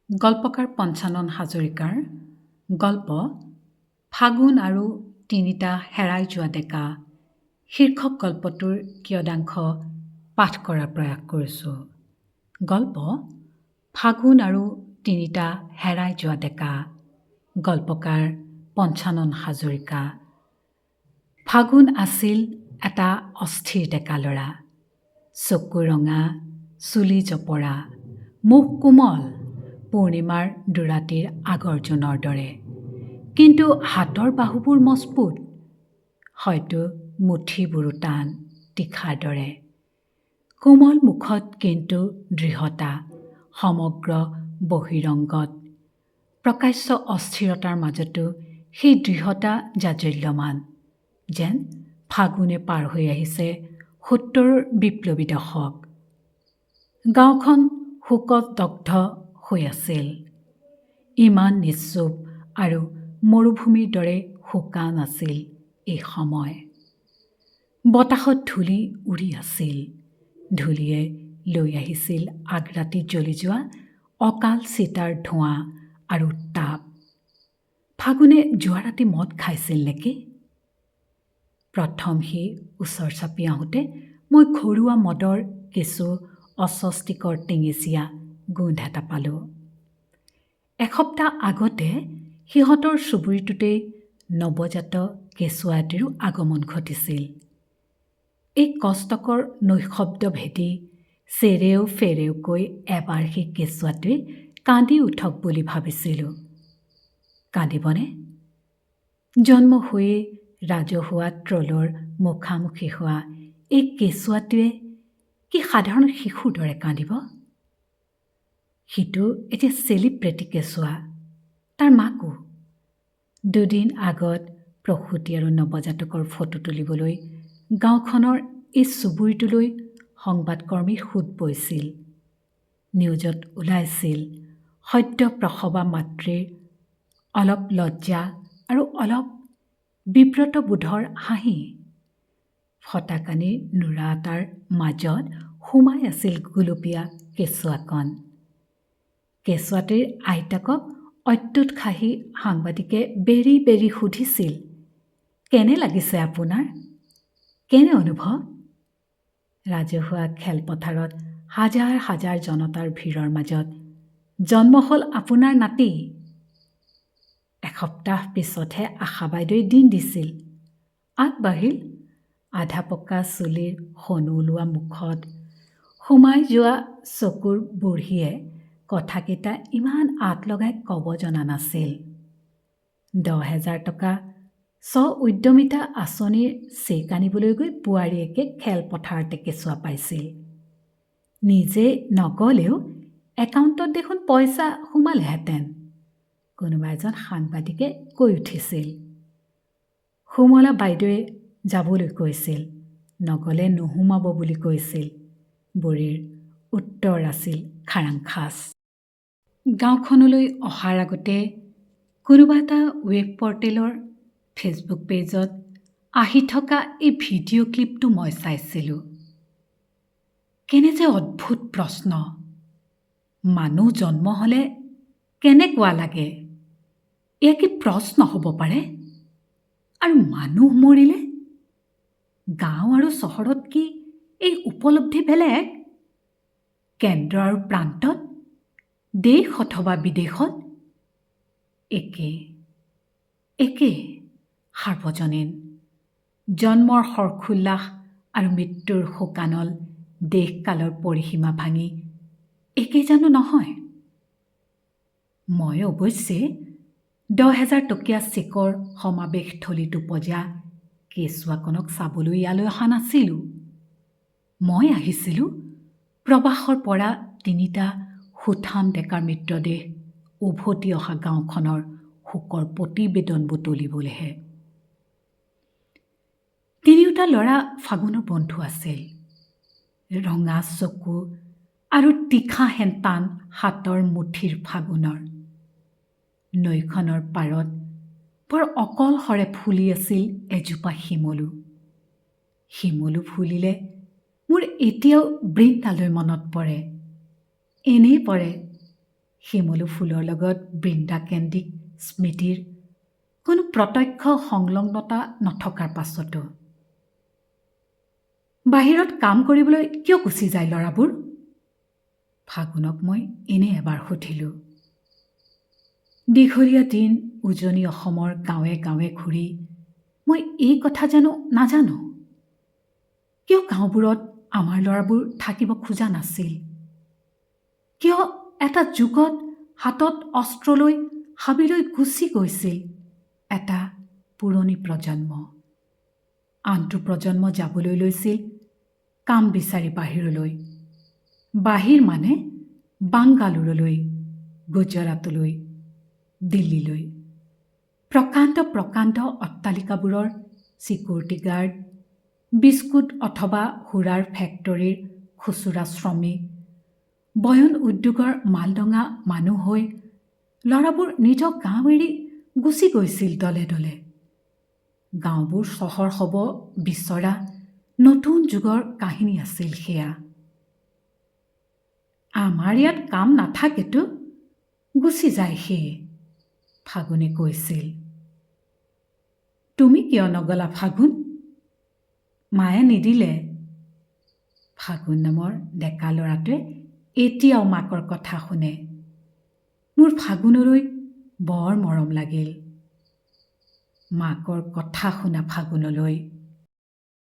গল্পকাৰ পঞ্চানন হাজৰিকাৰ গল্প ফাগুন আৰু তিনিটা হেৰাই যোৱা ডেকা শীৰ্ষক গল্পটোৰ কিয়দাংশ পাঠ কৰাৰ প্ৰয়াস কৰিছোঁ। গল্প ফাগুন আৰু তিনিটা হেৰাই যোৱা ডেকা। গল্পকাৰ পঞ্চানন হাজৰিকা। ফাগুন আছিল এটা অস্থিৰ ডেকা ল'ৰা। চকু ৰঙা, চুলি জপৰা, মুখ কোমল, পূৰ্ণিমাৰ দুৰাতিৰ আগৰ জোনৰ দৰে। কিন্তু হাতৰ বাহুবোৰ মজবুত, হয়তো মুঠিবোৰো টান, তীখাৰ দৰে। কোমল মুখত কিন্তু দৃঢ়তা, সমগ্ৰ বহিৰংগত। প্ৰকাশ্য অস্থিৰতাৰ মাজতো সেই দৃঢ়তা জাজ্বল্যমান, যেন ফাগুনে পাৰ হৈ আহিছে ৭০ৰ বিপ্লৱী দশক। গাঁওখন শোকত দগ্ধ হৈ আছিল। ইমান নিশ্চুপ আৰু মৰুভূমিৰ দৰে শুকান আছিল এই সময়। বতাহত ধূলি উৰি আছিল। ধূলিয়ে লৈ আহিছিল আগৰাতি জ্বলি যোৱা অকাল চিতাৰ ধোঁৱা আৰু তাপ। ফাগুনে যোৱা ৰাতি মদ খাইছিল নেকি? প্ৰথম সি ওচৰ চাপি আহোঁতে মই ঘৰুৱা মদৰ কিছু অস্বস্তিকৰ টেঙেচীয়া গোন্ধ এটা পালোঁ। এসপ্তাহ আগতে সিহঁতৰ চুবুৰীটোতেই নৱজাত কেঁচুৱা এটিৰো আগমন ঘটিছিল। এই কষ্টকৰ নৈশব্দ ভেদি চেৰেও ফেৰেওকৈ এবাৰ সেই কেঁচুৱাটোৱে কান্দি উঠক বুলি ভাবিছিলোঁ। কান্দিবনে? জন্ম হৈয়ে ৰাজহুৱা ট্ৰলৰ মুখামুখি হোৱা এই কেঁচুৱাটোৱে কি সাধাৰণ শিশুৰ দৰে কান্দিব? সিটো এতিয়া চেলিব্ৰেটি কেঁচুৱা, তাৰ মাকো। দুদিন আগত প্ৰসূতি আৰু নৱজাতকৰ ফটো তুলিবলৈ গাঁওখনৰ এই চুবুৰীটোলৈ সংবাদকৰ্মীৰ সোঁত বৈছিল। নিউজত ওলাইছিল সদ্য প্ৰসৱা মাতৃৰ অলপ লজ্জা আৰু অলপ বিব্ৰতবোধৰ হাঁহি। ফটাকানিৰ নোৰা এটাৰ মাজত সোমাই আছিল গুলপীয়া কেঁচুৱাকণ। কেঁচুৱাটিৰ আইতাকক অত্যুৎসাহী সাংবাদিকে বেৰি বেৰি সুধিছিল, কেনে লাগিছে আপোনাৰ? কেনে অনুভৱ? ৰাজহুৱা খেলপথাৰত হাজাৰ হাজাৰ জনতাৰ ভিৰৰ মাজত জন্ম হ'ল আপোনাৰ নাতি। এসপ্তাহ পিছতহে আশা বাইদেৱে দিন দিছিল। আগবাঢ়িল আধা পকা চুলিৰ সণু ওলোৱা মুখত সোমাই যোৱা চকুৰ বুঢ়ীয়ে কথাকেইটা ইমান আঁত লগাই ক'ব জনা নাছিল। ১০,০০০ টকা স্ব-উদ্যমিতা আঁচনিৰ চেক আনিবলৈ গৈ বোৱাৰীয়েকে খেলপথাৰতে কেঁচুৱা পাইছিল। নিজে নগ'লেও একাউণ্টত দেখোন পইচা সোমালেহেঁতেন, কোনোবা এজন সাংবাদিকে কৈ উঠিছিল। সুমলা বাইদেৱে যাবলৈ কৈছিল, নগ'লে নোসোমাব বুলি কৈছিল। বুঢ়ীৰ উত্তৰ আছিল খাৰাংখাচ। গাঁওখনলৈ অহাৰ আগতে কোনোবা এটা ৱেব পৰ্টেলৰ ফেচবুক পেজত আহি থকা এই ভিডিঅ' ক্লিপটো মই চাইছিলোঁ। কেনে যে অদ্ভুত প্ৰশ্ন। মানুহ জন্ম হ'লে কেনেকুৱা লাগে? এয়া কি প্ৰশ্ন হ'ব পাৰে? আৰু মানুহ মৰিলে? গাঁও আৰু চহৰত কি এই উপলব্ধি বেলেগ? কেন্দ্ৰ আৰু প্ৰান্তত, দেশ অথবা বিদেশত একে একে সাৰ্বজনীন। জন্মৰ হৰ্ষোল্লাস আৰু মৃত্যুৰ শোকানল দেশকালৰ পৰিসীমা ভাঙি একে জানো নহয়? মই অৱশ্যে ১০,০০০ টকীয়া চেকৰ সমাৱেশথলীত উপজা কেঁচুৱাকণক চাবলৈ ইয়ালৈ অহা নাছিলোঁ। মই আহিছিলোঁ প্ৰবাসৰ পৰা তিনিটা সুঠাম ডেকাৰ মৃতদেহ উভতি অহা গাঁওখনৰ শোকৰ প্ৰতিবেদন বুটলিবলৈহে। তিনিওটা ল'ৰা ফাগুনৰ বন্ধু আছিল। ৰঙা চকু আৰু তীখা হেন টান হাতৰ মুঠিৰ ফাগুনৰ। নৈখনৰ পাৰত বৰ অকলশৰে ফুলি আছিল এজোপা শিমলু। শিমলু ফুলিলে মোৰ এতিয়াও বৃন্দালৈ মনত পৰে। এনেই পৰে, শিমলু ফুলৰ লগত বৃন্দাকেন্দ্ৰিক স্মৃতিৰ কোনো প্ৰত্যক্ষ সংলগ্নতা নথকাৰ পাছতো। বাহিৰত কাম কৰিবলৈ কিয় গুচি যায় ল'ৰাবোৰ? ফাগুনক মই এনে এবাৰ সুধিলোঁ। দীঘলীয়া দিন উজনি অসমৰ গাঁৱে গাঁৱে ঘূৰি মই এই কথা জানো নাজানো। কিয় গাঁওবোৰত আমাৰ ল'ৰাবোৰ থাকিব খোজা নাছিল? কিয় এটা যুগত হাতত অস্ত্ৰ লৈ হাবিলৈ গুচি গৈছিল এটা পুৰণি প্ৰজন্ম? আনটো প্ৰজন্ম যাবলৈ লৈছিল কাম বিচাৰি বাহিৰলৈ। বাহিৰ মানে বাংগালোৰলৈ, গুজৰাটলৈ, দিল্লীলৈ। প্ৰকাণ্ড প্ৰকাণ্ড অট্টালিকাবোৰৰ ছিকিউৰিটি গাৰ্ড, বিস্কুট অথবা সুৰাৰ ফেক্টৰীৰ খুচুৰা শ্ৰমিক, বয়ন উদ্যোগৰ মালডঙা মানুহ হৈ ল'ৰাবোৰ নিজৰ গাঁও এৰি গুচি গৈছিল দলে দলে। গাঁওবোৰ চহৰ হ'ব বিচৰা নতুন যুগৰ কাহিনী আছিল সেয়া। আমাৰ ইয়াত কাম নাথাকেতো, গুচি যায় সেয়ে, ফাগুনে কৈছিল। তুমি কিয় নগলা ফাগুন? মায়ে নিদিলে। ফাগুন নামৰ ডেকা ল'ৰাটোৱে এতিয়াও মাকৰ কথা শুনে। মোৰ ফাগুনলৈ বৰ মৰম লাগিল। মাকৰ কথা শুনা ফাগুনলৈ